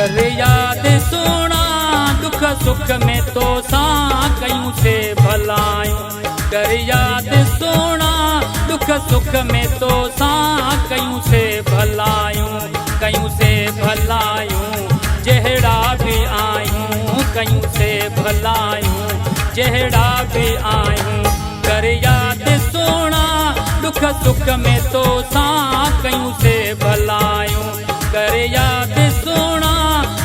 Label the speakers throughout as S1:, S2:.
S1: कर याद सोना दुख सुख में तो सां कयूं से भलायूं। कर याद सोना दुख सुख में तो सां कयूं से भलायूं। कयूं से भलायूं जहिड़ा भी आयूं। कयूं से भलायूं जहिड़ा भी आयूं। कर याद सोना दुख सुख में तो सां कयूं से भलायूं। कर याद सोना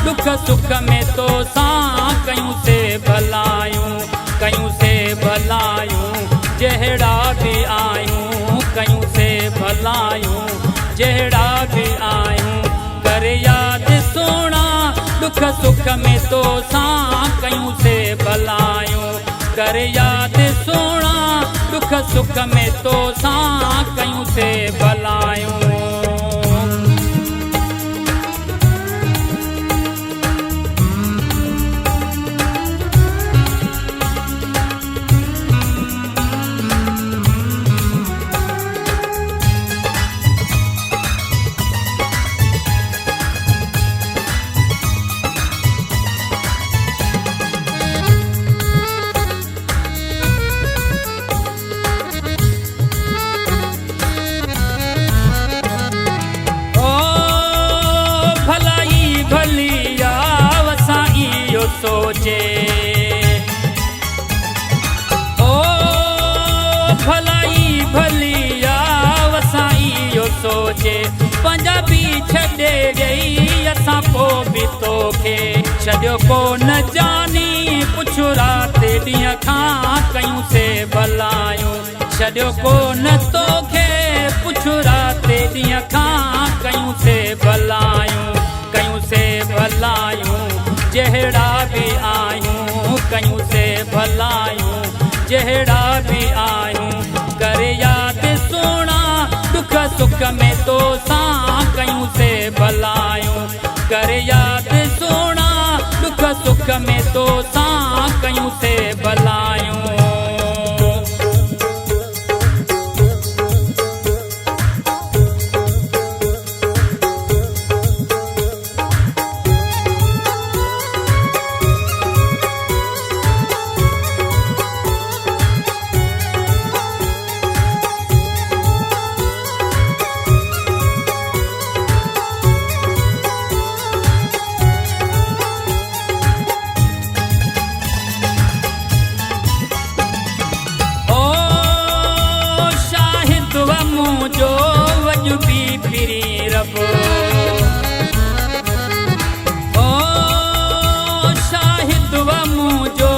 S1: दुख सुख में तो सां कयूं से भलायूं। कयूं से भलायूं जहिड़ा भी आयूं। कयूं से भलायूं जहिड़ा भी आयूं। कर याद सोना दुख सुख में तो सां कयूं से भलायूं। कर याद सोना दुख सुख में तो सां कयूं से भलायूं। सोचे ओ भलाई भलिया वसाई यो सोचे। पंजाबी छॾे गई असां पोइ बि तोखे छॾियो को न जानी। पुछ राति ॾींहं खां कयूं से भलायूं। छॾियो को न तोखे पुछ राति ॾींहं खां कयूं से भलायूं। कयूं से भलायूं जहिड़ा भी आयूं। कयूं से भलायूं जहिड़ा भी आयूं। कर याद सोना दुख सुख में तो सां कयूं से भलायूं। कर याद सोना दुख सुख में तो सां कयूं से भलायूं। जो वजबी फिरी रब ओ शाहिद जो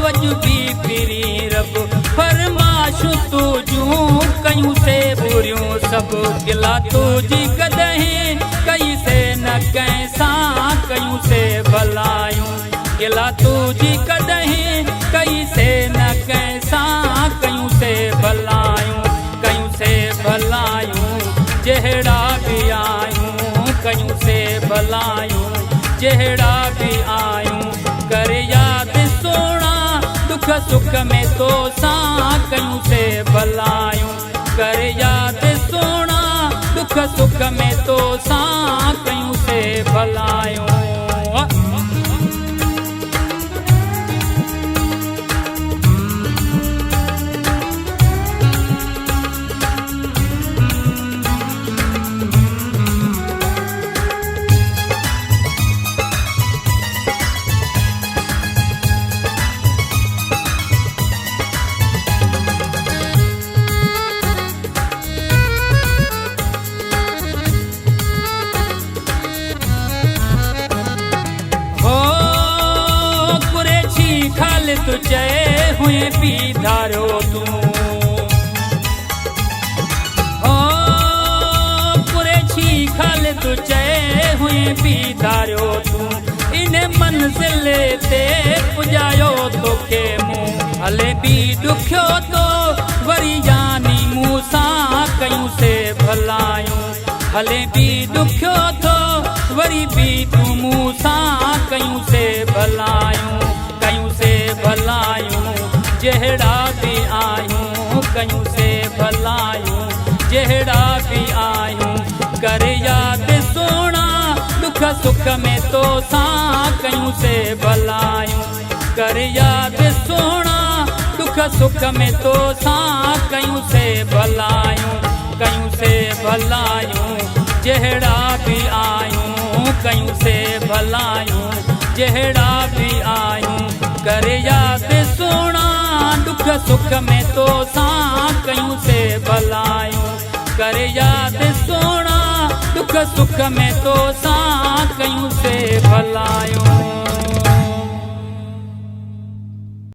S1: वजबी फिरी रब। फरमाशू तुझूं कयूं से बुरियूं सब। गिला तुझी कदहीं कई से न कैसां कयूं से भलायूं। गिला तुझी कदहीं कई से न कैसां कयूं से भलायूं। कयूं से भलायूं जहिड़ा भी आयूं। कयूं से भलायूं जहिड़ा भी आयूं। कर याद सोना दुख सुख में तो सां कयूं से भलायूं। कर याद सोना दुख सुख में तो सां कयूं से भलायूं। तु चए हुए पी धारो तूं ओ कुरेशी खाल तु चए हुए पी धारो तूं। इन मंज़िल ते पुॼायो तोखे मूं। हले बि ॾुखियो तो वरी यानी मूं सां कयूं से भलायूं। हले बि ॾुखियो तो वरी बि तूं मूं सां कयूं से भलायूं। कयूं से भलायूं जहिड़ा भी आयूं। कयूं से भलायूं जहिड़ा भी आयूं। कर याद सोना दुख सुख में तो सां कयूं से भलायूं कर याद सोना दुख सुख में तो सां कयूं से भलायूं जहिड़ा भी आयूं कयूं से भलायूं जहिड़ा भी आयूं कर याद सोना दुख सुख में तो सां कयूं से भलायूं कर याद सोना दुख सुख में तो सां कयूं से भलायूं।